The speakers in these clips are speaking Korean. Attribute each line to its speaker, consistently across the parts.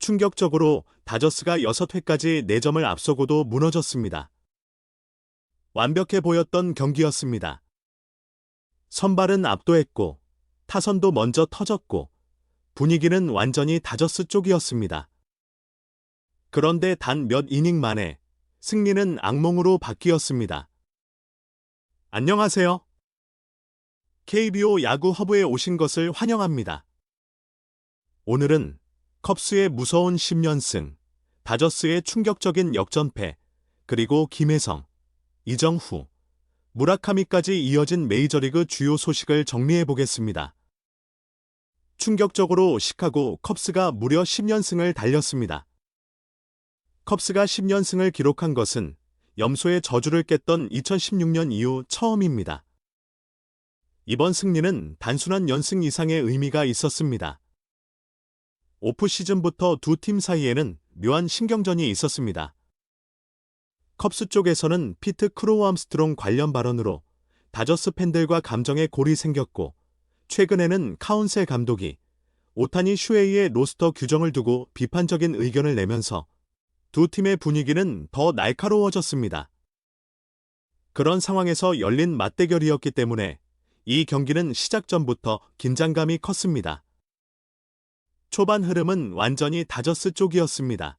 Speaker 1: 충격적으로 다저스가 6회까지 4점을 앞서고도 무너졌습니다. 완벽해 보였던 경기였습니다. 선발은 압도했고 타선도 먼저 터졌고 분위기는 완전히 다저스 쪽이었습니다. 그런데 단 몇 이닝 만에 승리는 악몽으로 바뀌었습니다. 안녕하세요. KBO 야구 허브에 오신 것을 환영합니다. 오늘은 컵스의 무서운 10연승, 다저스의 충격적인 역전패, 그리고 김혜성, 이정후, 무라카미까지 이어진 메이저리그 주요 소식을 정리해 보겠습니다. 충격적으로 시카고 컵스가 무려 10연승을 달렸습니다. 컵스가 10연승을 기록한 것은 염소의 저주를 깼던 2016년 이후 처음입니다. 이번 승리는 단순한 연승 이상의 의미가 있었습니다. 오프 시즌부터 두 팀 사이에는 묘한 신경전이 있었습니다. 컵스 쪽에서는 피트 크로우 암스트롱 관련 발언으로 다저스 팬들과 감정의 골이 생겼고, 최근에는 카운셀 감독이 오타니 슈에이의 로스터 규정을 두고 비판적인 의견을 내면서 두 팀의 분위기는 더 날카로워졌습니다. 그런 상황에서 열린 맞대결이었기 때문에 이 경기는 시작 전부터 긴장감이 컸습니다. 초반 흐름은 완전히 다저스 쪽이었습니다.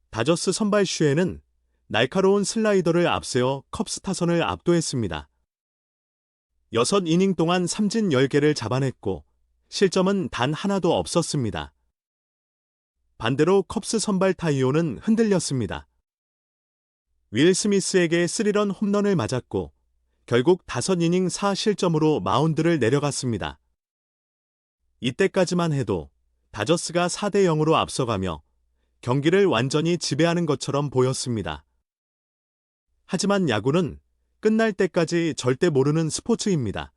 Speaker 1: 다저스 선발 슈에는 날카로운 슬라이더를 앞세워 컵스 타선을 압도했습니다. 6이닝 동안 삼진 10개를 잡아냈고 실점은 단 하나도 없었습니다. 반대로 컵스 선발 타이오는 흔들렸습니다. 윌 스미스에게 3런 홈런을 맞았고 결국 5이닝 4실점으로 마운드를 내려갔습니다. 이때까지만 해도 다저스가 4대0으로 앞서가며 경기를 완전히 지배하는 것처럼 보였습니다. 하지만 야구는 끝날 때까지 절대 모르는 스포츠입니다.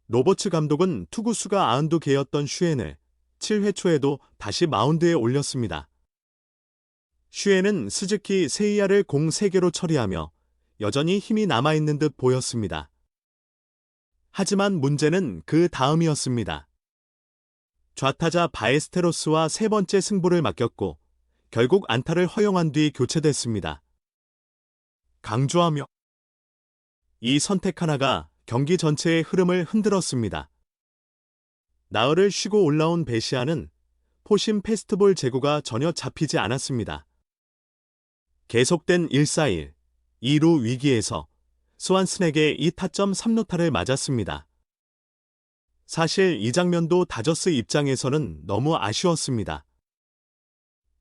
Speaker 1: 로버츠 감독은 투구수가 92개였던 슈엔을 7회 초에도 다시 마운드에 올렸습니다. 슈엔은 스즈키 세이야를 공 3개로 처리하며 여전히 힘이 남아있는 듯 보였습니다. 하지만 문제는 그 다음이었습니다. 좌타자 바에스테로스와 세 번째 승부를 맡겼고 결국 안타를 허용한 뒤 교체됐습니다. 강조하며 이 선택 하나가 경기 전체의 흐름을 흔들었습니다. 나흘을 쉬고 올라온 베시아는 포심 페스트볼 제구가 전혀 잡히지 않았습니다. 계속된 1-4-1, 2루 위기에서 스완슨에게 2타점 3루타를 맞았습니다. 사실 이 장면도 다저스 입장에서는 너무 아쉬웠습니다.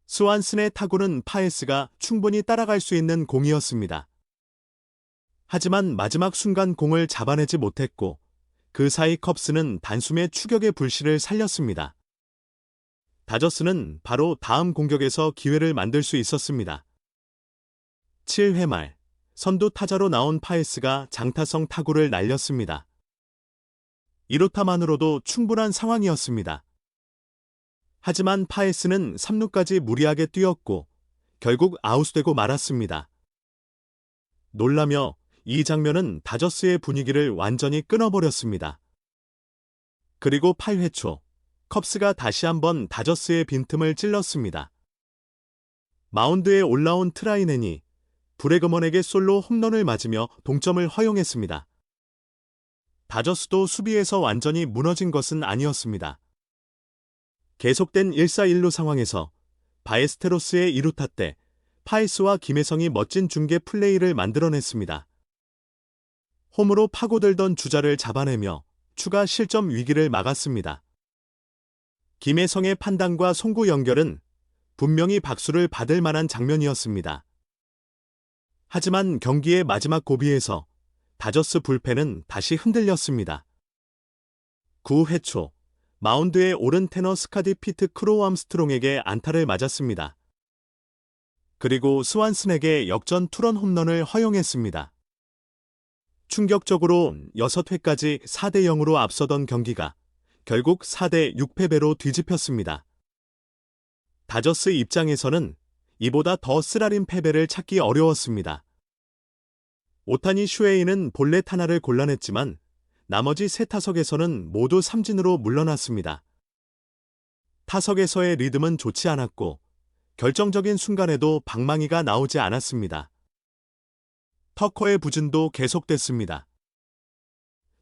Speaker 1: 스완슨의 타구는 파에스가 충분히 따라갈 수 있는 공이었습니다. 하지만 마지막 순간 공을 잡아내지 못했고 그 사이 컵스는 단숨에 추격의 불씨를 살렸습니다. 다저스는 바로 다음 공격에서 기회를 만들 수 있었습니다. 7회 말 선두 타자로 나온 파에스가 장타성 타구를 날렸습니다. 1루타만으로도 충분한 상황이었습니다. 하지만 파에스는 3루까지 무리하게 뛰었고 결국 아웃되고 말았습니다. 놀라며 이 장면은 다저스의 분위기를 완전히 끊어버렸습니다. 그리고 8회 초 컵스가 다시 한번 다저스의 빈틈을 찔렀습니다. 마운드에 올라온 트라이넨이 브래그먼에게 솔로 홈런을 맞으며 동점을 허용했습니다. 다저스도 수비에서 완전히 무너진 것은 아니었습니다. 계속된 1-4-1루 상황에서 바에스테로스의 2루타 때 파이스와 김혜성이 멋진 중계 플레이를 만들어냈습니다. 홈으로 파고들던 주자를 잡아내며 추가 실점 위기를 막았습니다. 김혜성의 판단과 송구 연결은 분명히 박수를 받을 만한 장면이었습니다. 하지만 경기의 마지막 고비에서 다저스 불펜은 다시 흔들렸습니다. 9회 초 마운드에 오른 테너 스카디 피트 크로우 암스트롱에게 안타를 맞았습니다. 그리고 스완슨에게 역전 투런 홈런을 허용했습니다. 충격적으로 6회까지 4대0으로 앞서던 경기가 결국 4대6패배로 뒤집혔습니다. 다저스 입장에서는 이보다 더 쓰라린 패배를 찾기 어려웠습니다. 오타니 슈에이는 볼넷 하나를 골라냈지만 나머지 세 타석에서는 모두 삼진으로 물러났습니다. 타석에서의 리듬은 좋지 않았고 결정적인 순간에도 방망이가 나오지 않았습니다. 터커의 부진도 계속됐습니다.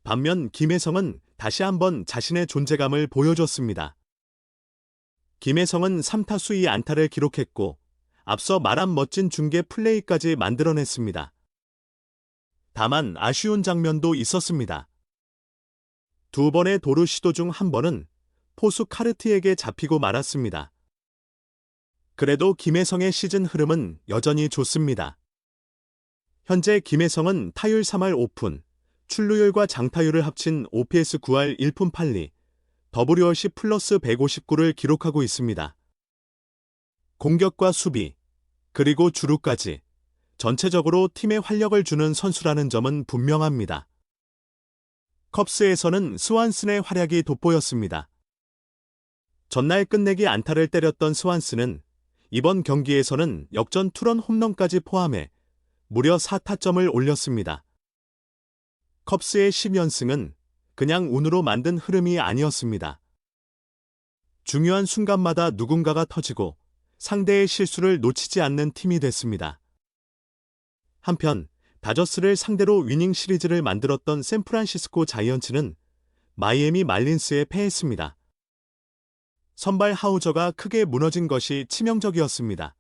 Speaker 1: 반면 김혜성은 다시 한번 자신의 존재감을 보여줬습니다. 김혜성은 3타수 2안타를 기록했고 앞서 말한 멋진 중계 플레이까지 만들어냈습니다. 다만 아쉬운 장면도 있었습니다. 두 번의 도루 시도 중 한 번은 포수 카르티에게 잡히고 말았습니다. 그래도 김혜성의 시즌 흐름은 여전히 좋습니다. 현재 김혜성은 타율 3할 5푼, 출루율과 장타율을 합친 OPS 9할 1푼 8리, WRC 플러스 159를 기록하고 있습니다. 공격과 수비, 그리고 주루까지 전체적으로 팀에 활력을 주는 선수라는 점은 분명합니다. 컵스에서는 스완슨의 활약이 돋보였습니다. 전날 끝내기 안타를 때렸던 스완슨은 이번 경기에서는 역전 투런 홈런까지 포함해 무려 4타점을 올렸습니다. 컵스의 10연승은 그냥 운으로 만든 흐름이 아니었습니다. 중요한 순간마다 누군가가 터지고 상대의 실수를 놓치지 않는 팀이 됐습니다. 한편 다저스를 상대로 위닝 시리즈를 만들었던 샌프란시스코 자이언츠는 마이애미 말린스에 패했습니다. 선발 하우저가 크게 무너진 것이 치명적이었습니다.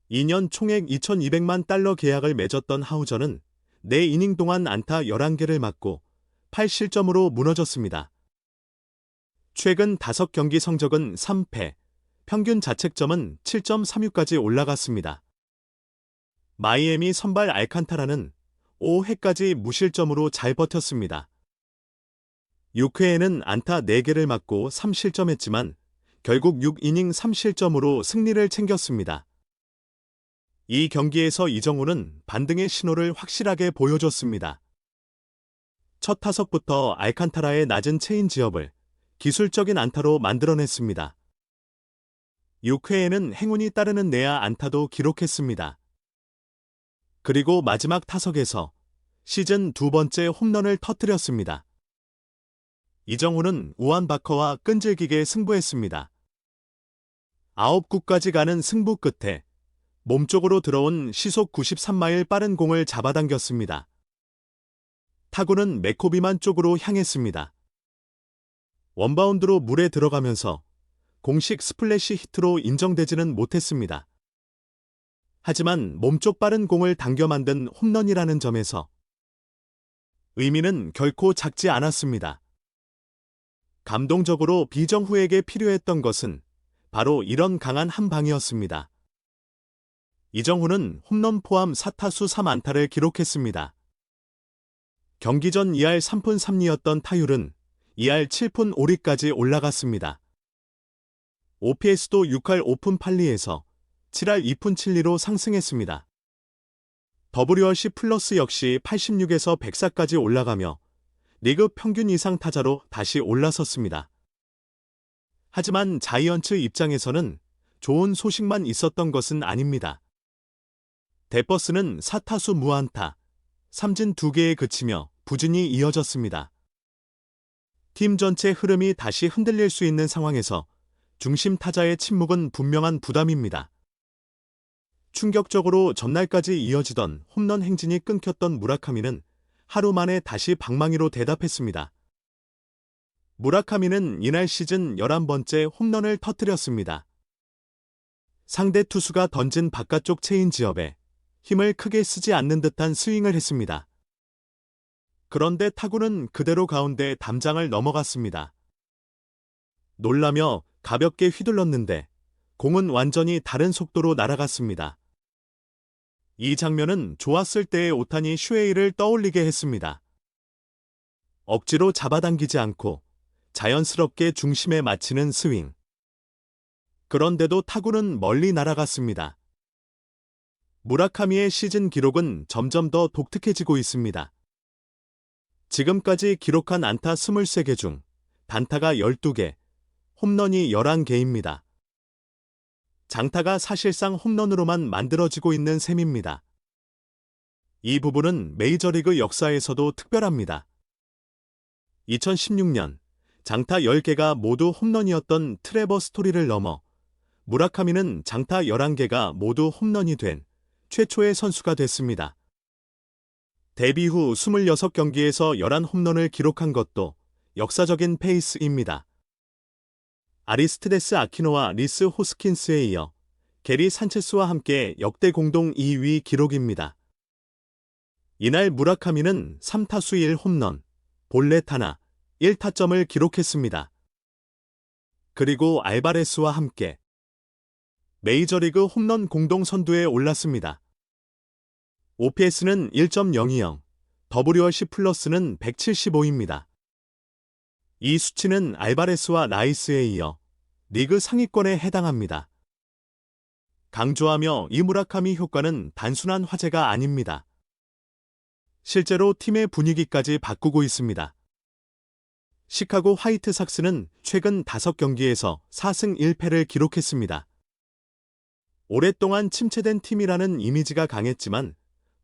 Speaker 1: 2년 총액 2,200만 달러 계약을 맺었던 하우저는 4이닝 동안 안타 11개를 맞고 8실점으로 무너졌습니다. 최근 5경기 성적은 3패, 평균 자책점은 7.36까지 올라갔습니다. 마이애미 선발 알칸타라는 5회까지 무실점으로 잘 버텼습니다. 6회에는 안타 4개를 맞고 3실점했지만 결국 6이닝 3실점으로 승리를 챙겼습니다. 이 경기에서 이정우는 반등의 신호를 확실하게 보여줬습니다. 첫 타석부터 알칸타라의 낮은 체인지업을 기술적인 안타로 만들어냈습니다. 6회에는 행운이 따르는 내야 안타도 기록했습니다. 그리고 마지막 타석에서 시즌 2번째 홈런을 터뜨렸습니다. 이정우는 우완바커와 끈질기게 승부했습니다. 9구까지 가는 승부 끝에 몸쪽으로 들어온 시속 93마일 빠른 공을 잡아당겼습니다. 타구는 매코비만 쪽으로 향했습니다. 원바운드로 물에 들어가면서 공식 스플래시 히트로 인정되지는 못했습니다. 하지만 몸쪽 빠른 공을 당겨 만든 홈런이라는 점에서 의미는 결코 작지 않았습니다. 감동적으로 비정후에게 필요했던 것은 바로 이런 강한 한 방이었습니다. 이정후는 홈런 포함 4타수 3안타를 기록했습니다. 경기 전 2할 3푼 3리였던 타율은 2할 7푼 5리까지 올라갔습니다. OPS도 6할 5푼 8리에서 7할 2푼 7리로 상승했습니다. WRC 플러스 역시 86에서 104까지 올라가며 리그 평균 이상 타자로 다시 올라섰습니다. 하지만 자이언츠 입장에서는 좋은 소식만 있었던 것은 아닙니다. 데퍼스는 4타수 무안타, 삼진 2개에 그치며 부진이 이어졌습니다. 팀 전체 흐름이 다시 흔들릴 수 있는 상황에서 중심 타자의 침묵은 분명한 부담입니다. 충격적으로 전날까지 이어지던 홈런 행진이 끊겼던 무라카미는 하루 만에 다시 방망이로 대답했습니다. 무라카미는 이날 시즌 11번째 홈런을 터뜨렸습니다. 상대 투수가 던진 바깥쪽 체인지업에 힘을 크게 쓰지 않는 듯한 스윙을 했습니다. 그런데 타구는 그대로 가운데 담장을 넘어갔습니다. 놀라며 가볍게 휘둘렀는데 공은 완전히 다른 속도로 날아갔습니다. 이 장면은 좋았을 때의 오타니 슈에이를 떠올리게 했습니다. 억지로 잡아당기지 않고 자연스럽게 중심에 맞히는 스윙. 그런데도 타구는 멀리 날아갔습니다. 무라카미의 시즌 기록은 점점 더 독특해지고 있습니다. 지금까지 기록한 안타 23개 중 단타가 12개, 홈런이 11개입니다. 장타가 사실상 홈런으로만 만들어지고 있는 셈입니다. 이 부분은 메이저리그 역사에서도 특별합니다. 2016년 장타 10개가 모두 홈런이었던 트레버 스토리를 넘어 무라카미는 장타 11개가 모두 홈런이 된 최초의 선수가 됐습니다. 데뷔 후 26경기에서 11홈런을 기록한 것도 역사적인 페이스입니다. 아리스티데스 아키노와 리스 호스킨스에 이어 게리 산체스와 함께 역대 공동 2위 기록입니다. 이날 무라카미는 3타수 1홈런, 볼넷 하나, 1타점을 기록했습니다. 그리고 알바레스와 함께 메이저리그 홈런 공동 선두에 올랐습니다. OPS는 1.020, WRC 플러스는 175입니다. 이 수치는 알바레스와 라이스에 이어 리그 상위권에 해당합니다. 강조하며 이 무라카미 효과는 단순한 화제가 아닙니다. 실제로 팀의 분위기까지 바꾸고 있습니다. 시카고 화이트삭스는 최근 5경기에서 4승 1패를 기록했습니다. 오랫동안 침체된 팀이라는 이미지가 강했지만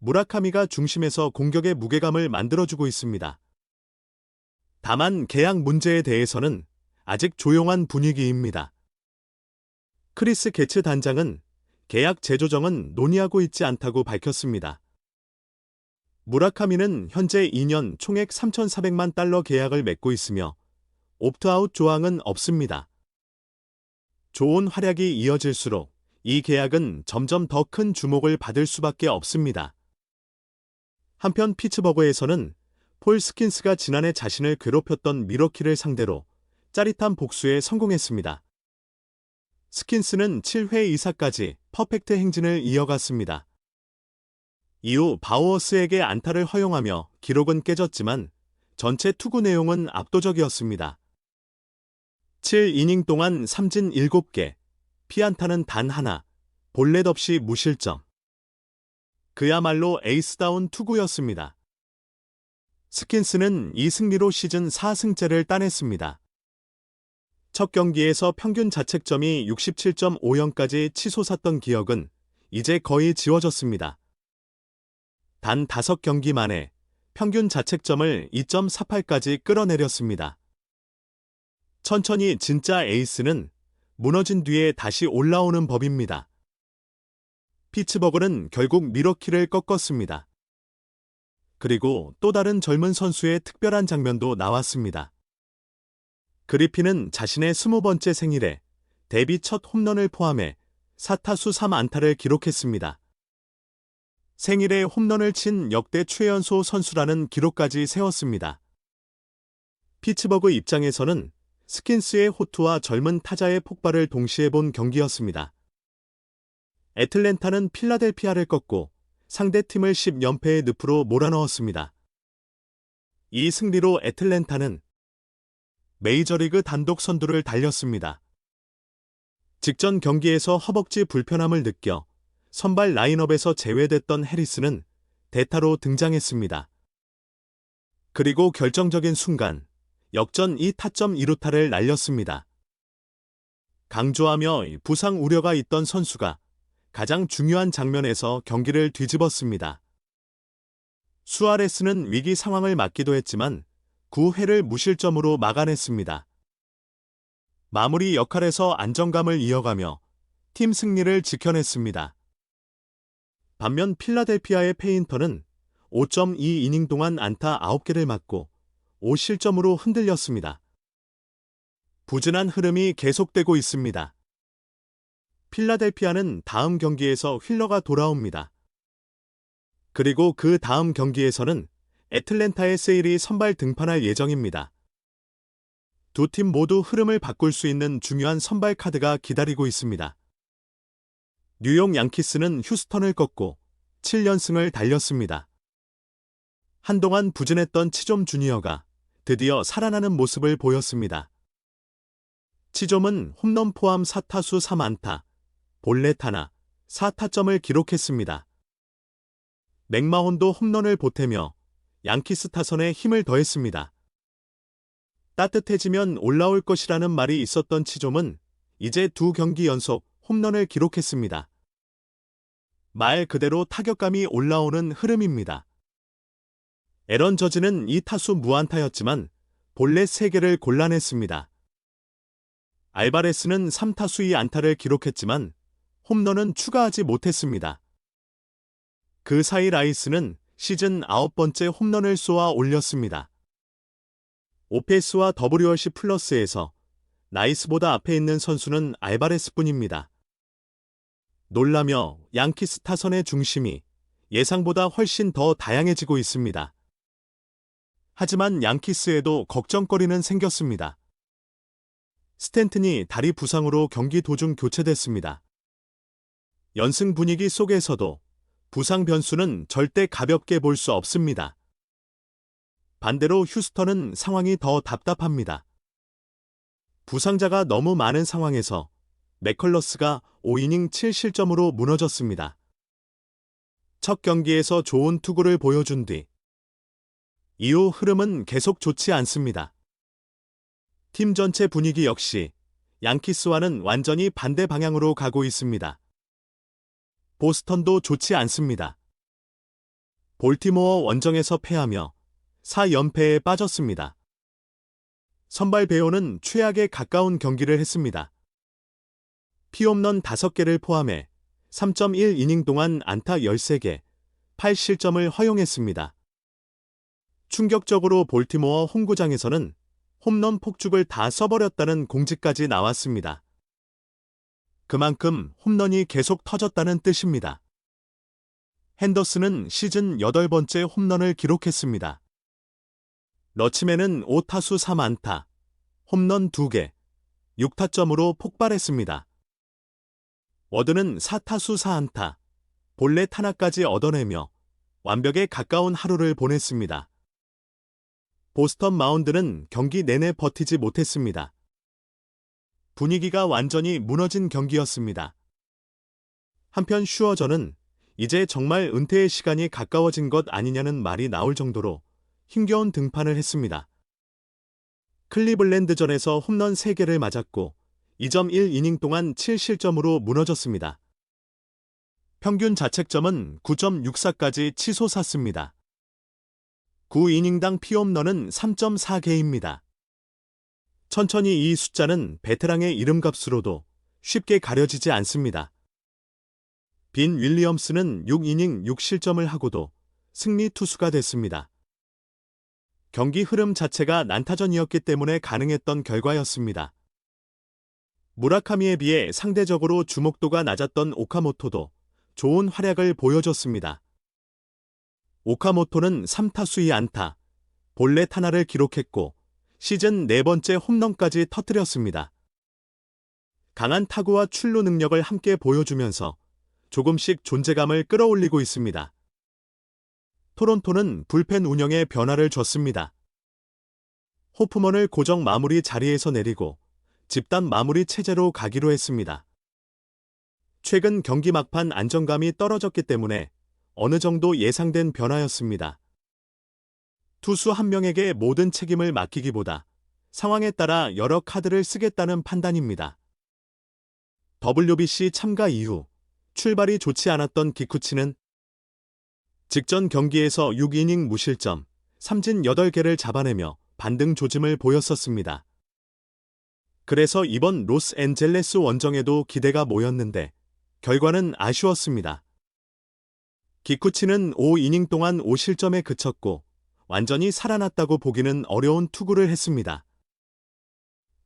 Speaker 1: 무라카미가 중심에서 공격의 무게감을 만들어주고 있습니다. 다만 계약 문제에 대해서는 아직 조용한 분위기입니다. 크리스 게츠 단장은 계약 재조정은 논의하고 있지 않다고 밝혔습니다. 무라카미는 현재 2년 총액 3,400만 달러 계약을 맺고 있으며 옵트아웃 조항은 없습니다. 좋은 활약이 이어질수록 이 계약은 점점 더 큰 주목을 받을 수밖에 없습니다. 한편 피츠버그에서는 폴 스킨스가 지난해 자신을 괴롭혔던 미러키를 상대로 짜릿한 복수에 성공했습니다. 스킨스는 7회 2사까지 퍼펙트 행진을 이어갔습니다. 이후 바우어스에게 안타를 허용하며 기록은 깨졌지만 전체 투구 내용은 압도적이었습니다. 7이닝 동안 삼진 7개, 피안타는 단 하나, 볼넷 없이 무실점. 그야말로 에이스다운 투구였습니다. 스킨스는 이 승리로 시즌 4승째를 따냈습니다. 첫 경기에서 평균 자책점이 67.50까지 치솟았던 기억은 이제 거의 지워졌습니다. 단 5경기 만에 평균 자책점을 2.48까지 끌어내렸습니다. 천천히 진짜 에이스는 무너진 뒤에 다시 올라오는 법입니다. 피츠버그는 결국 미러키를 꺾었습니다. 그리고 또 다른 젊은 선수의 특별한 장면도 나왔습니다. 그리핀은 자신의 20번째 생일에 데뷔 첫 홈런을 포함해 4타수 3안타를 기록했습니다. 생일에 홈런을 친 역대 최연소 선수라는 기록까지 세웠습니다. 피츠버그 입장에서는 스킨스의 호투와 젊은 타자의 폭발을 동시에 본 경기였습니다. 애틀랜타는 필라델피아를 꺾고 상대팀을 10연패의 늪으로 몰아넣었습니다. 이 승리로 애틀랜타는 메이저리그 단독 선두를 달렸습니다. 직전 경기에서 허벅지 불편함을 느껴 선발 라인업에서 제외됐던 해리스는 대타로 등장했습니다. 그리고 결정적인 순간 역전 2타점 2루타를 날렸습니다. 강조하며 부상 우려가 있던 선수가 가장 중요한 장면에서 경기를 뒤집었습니다. 수아레스는 위기 상황을 맞기도 했지만 9회를 무실점으로 막아냈습니다. 마무리 역할에서 안정감을 이어가며 팀 승리를 지켜냈습니다. 반면 필라델피아의 페인터는 5.2이닝 동안 안타 9개를 맞고 5실점으로 흔들렸습니다. 부진한 흐름이 계속되고 있습니다. 필라델피아는 다음 경기에서 휠러가 돌아옵니다. 그리고 그 다음 경기에서는 애틀랜타의 세일이 선발 등판할 예정입니다. 두 팀 모두 흐름을 바꿀 수 있는 중요한 선발 카드가 기다리고 있습니다. 뉴욕 양키스는 휴스턴을 꺾고 7연승을 달렸습니다. 한동안 부진했던 치좀 주니어가 드디어 살아나는 모습을 보였습니다. 치좀은 홈런 포함 4타수 3안타, 볼넷 하나, 4타점을 기록했습니다. 맥마혼도 홈런을 보태며 양키스 타선에 힘을 더했습니다. 따뜻해지면 올라올 것이라는 말이 있었던 치좀은 이제 2경기 연속 홈런을 기록했습니다. 말 그대로 타격감이 올라오는 흐름입니다. 에런 저지는 2타수 무안타였지만 볼넷 3개를 골라냈습니다. 알바레스는 3타수 2안타를 기록했지만 홈런은 추가하지 못했습니다. 그 사이 라이스는 시즌 9번째 홈런을 쏘아 올렸습니다. OPS와 WRC 플러스에서 라이스보다 앞에 있는 선수는 알바레스뿐입니다. 놀라며 양키스 타선의 중심이 예상보다 훨씬 더 다양해지고 있습니다. 하지만 양키스에도 걱정거리는 생겼습니다. 스탠튼이 다리 부상으로 경기 도중 교체됐습니다. 연승 분위기 속에서도 부상 변수는 절대 가볍게 볼 수 없습니다. 반대로 휴스턴은 상황이 더 답답합니다. 부상자가 너무 많은 상황에서 맥컬러스가 5이닝 7실점으로 무너졌습니다. 첫 경기에서 좋은 투구를 보여준 뒤 이후 흐름은 계속 좋지 않습니다. 팀 전체 분위기 역시 양키스와는 완전히 반대 방향으로 가고 있습니다. 보스턴도 좋지 않습니다. 볼티모어 원정에서 패하며 4연패에 빠졌습니다. 선발 베오는 최악에 가까운 경기를 했습니다. 피홈런 5개를 포함해 3.1이닝 동안 안타 13개, 8실점을 허용했습니다. 충격적으로 볼티모어 홈구장에서는 홈런 폭죽을 다 써버렸다는 공지까지 나왔습니다. 그만큼 홈런이 계속 터졌다는 뜻입니다. 핸더슨은 시즌 8번째 홈런을 기록했습니다. 러치맨은 5타수 3안타, 홈런 2개, 6타점으로 폭발했습니다. 워드는 4타수 4안타, 볼넷 하나까지 얻어내며 완벽에 가까운 하루를 보냈습니다. 보스턴 마운드는 경기 내내 버티지 못했습니다. 분위기가 완전히 무너진 경기였습니다. 한편 슈어저는 이제 정말 은퇴의 시간이 가까워진 것 아니냐는 말이 나올 정도로 힘겨운 등판을 했습니다. 클리블랜드전에서 홈런 3개를 맞았고 2.1이닝 동안 7실점으로 무너졌습니다. 평균 자책점은 9.64까지 치솟았습니다. 9이닝당 피홈런은 3.4개입니다. 천천히 이 숫자는 베테랑의 이름값으로도 쉽게 가려지지 않습니다. 빈 윌리엄스는 6이닝 6실점을 하고도 승리 투수가 됐습니다. 경기 흐름 자체가 난타전이었기 때문에 가능했던 결과였습니다. 무라카미에 비해 상대적으로 주목도가 낮았던 오카모토도 좋은 활약을 보여줬습니다. 오카모토는 3타수 2안타, 볼넷 하나를 기록했고 시즌 4번째 홈런까지 터뜨렸습니다. 강한 타구와 출루 능력을 함께 보여주면서 조금씩 존재감을 끌어올리고 있습니다. 토론토는 불펜 운영에 변화를 줬습니다. 호프먼을 고정 마무리 자리에서 내리고 집단 마무리 체제로 가기로 했습니다. 최근 경기 막판 안정감이 떨어졌기 때문에 어느 정도 예상된 변화였습니다. 투수 한 명에게 모든 책임을 맡기기보다 상황에 따라 여러 카드를 쓰겠다는 판단입니다. WBC 참가 이후 출발이 좋지 않았던 기쿠치는 직전 경기에서 6이닝 무실점, 삼진 8개를 잡아내며 반등 조짐을 보였었습니다. 그래서 이번 로스앤젤레스 원정에도 기대가 모였는데 결과는 아쉬웠습니다. 기쿠치는 5이닝 동안 5실점에 그쳤고 완전히 살아났다고 보기는 어려운 투구를 했습니다.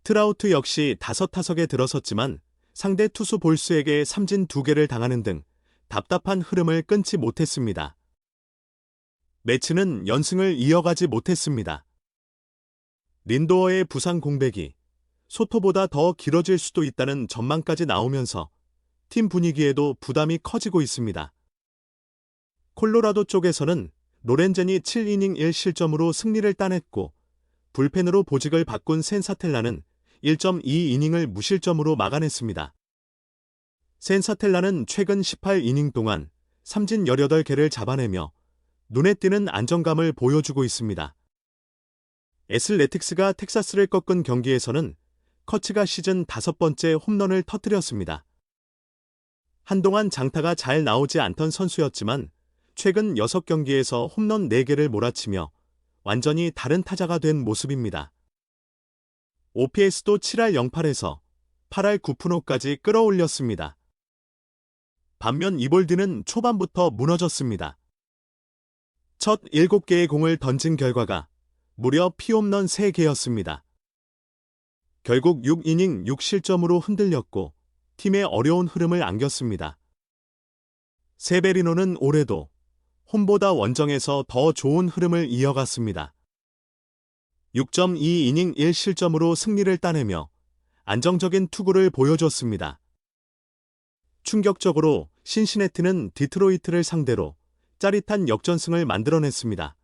Speaker 1: 트라우트 역시 5타석에 들어섰지만 상대 투수 볼수에게 삼진 2개를 당하는 등 답답한 흐름을 끊지 못했습니다. 매치는 연승을 이어가지 못했습니다. 린도어의 부상 공백이 소토보다 더 길어질 수도 있다는 전망까지 나오면서 팀 분위기에도 부담이 커지고 있습니다. 콜로라도 쪽에서는 로렌젠이 7이닝 1실점으로 승리를 따냈고 불펜으로 보직을 바꾼 센사텔라는 1.2이닝을 무실점으로 막아냈습니다. 센사텔라는 최근 18이닝 동안 삼진 18개를 잡아내며 눈에 띄는 안정감을 보여주고 있습니다. 애슬레틱스가 텍사스를 꺾은 경기에서는 커츠가 시즌 5번째 홈런을 터뜨렸습니다. 한동안 장타가 잘 나오지 않던 선수였지만 최근 6경기에서 홈런 4개를 몰아치며 완전히 다른 타자가 된 모습입니다. OPS도 7할 08에서 8할 9푼5까지 끌어올렸습니다. 반면 이볼드는 초반부터 무너졌습니다. 첫 7개의 공을 던진 결과가 무려 피홈런 3개였습니다. 결국 6이닝 6실점으로 흔들렸고 팀의 어려운 흐름을 안겼습니다. 세베리노는 올해도 홈보다 원정에서 더 좋은 흐름을 이어갔습니다. 6.2이닝 1실점으로 승리를 따내며 안정적인 투구를 보여줬습니다. 충격적으로 신시내티는 디트로이트를 상대로 짜릿한 역전승을 만들어냈습니다.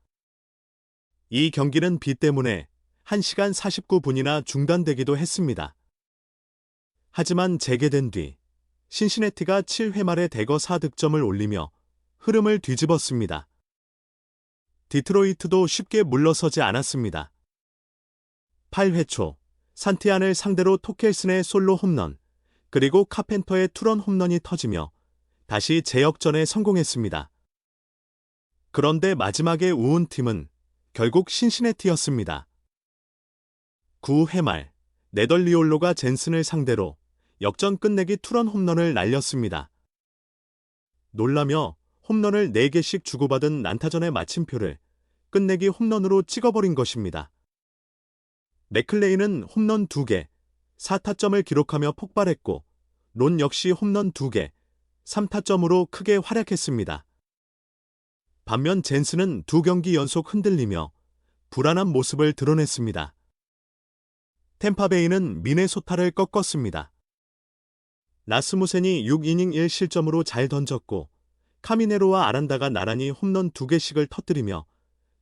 Speaker 1: 이 경기는 비 때문에 1시간 49분이나 중단되기도 했습니다. 하지만 재개된 뒤 신시내티가 7회 말에 대거 4득점을 올리며 흐름을 뒤집었습니다. 디트로이트도 쉽게 물러서지 않았습니다. 8회 초 산티안을 상대로 토켈슨의 솔로 홈런, 그리고 카펜터의 투런 홈런이 터지며 다시 재역전에 성공했습니다. 그런데 마지막에 우운 팀은 결국 신시내티였습니다. 9회 말 네덜리올로가 젠슨을 상대로 역전 끝내기 투런 홈런을 날렸습니다. 놀라며 홈런을 4개씩 주고받은 난타전의 마침표를 끝내기 홈런으로 찍어버린 것입니다. 맥클레인은 홈런 2개, 4타점을 기록하며 폭발했고 론 역시 홈런 2개, 3타점으로 크게 활약했습니다. 반면 젠슨은 2경기 연속 흔들리며 불안한 모습을 드러냈습니다. 템파베이는 미네소타를 꺾었습니다. 라스무센이 6이닝 1실점으로 잘 던졌고 카미네로와 아란다가 나란히 홈런 2개씩을 터뜨리며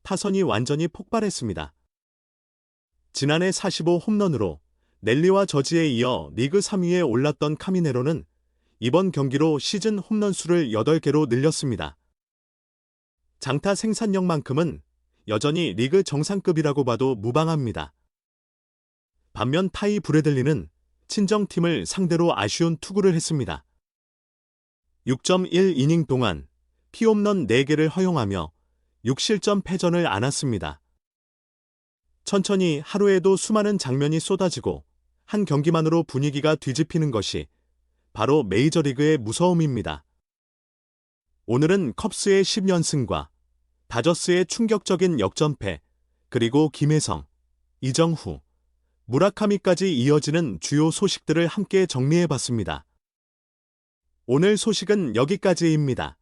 Speaker 1: 타선이 완전히 폭발했습니다. 지난해 45홈런으로 넬리와 저지에 이어 리그 3위에 올랐던 카미네로는 이번 경기로 시즌 홈런 수를 8개로 늘렸습니다. 장타 생산력만큼은 여전히 리그 정상급이라고 봐도 무방합니다. 반면 타이 브래들리는 친정팀을 상대로 아쉬운 투구를 했습니다. 6.1이닝 동안 피홈런 4개를 허용하며 6실점 패전을 안았습니다. 천천히 하루에도 수많은 장면이 쏟아지고 한 경기만으로 분위기가 뒤집히는 것이 바로 메이저리그의 무서움입니다. 오늘은 컵스의 10연승과 다저스의 충격적인 역전패, 그리고 김혜성, 이정후, 무라카미까지 이어지는 주요 소식들을 함께 정리해봤습니다. 오늘 소식은 여기까지입니다.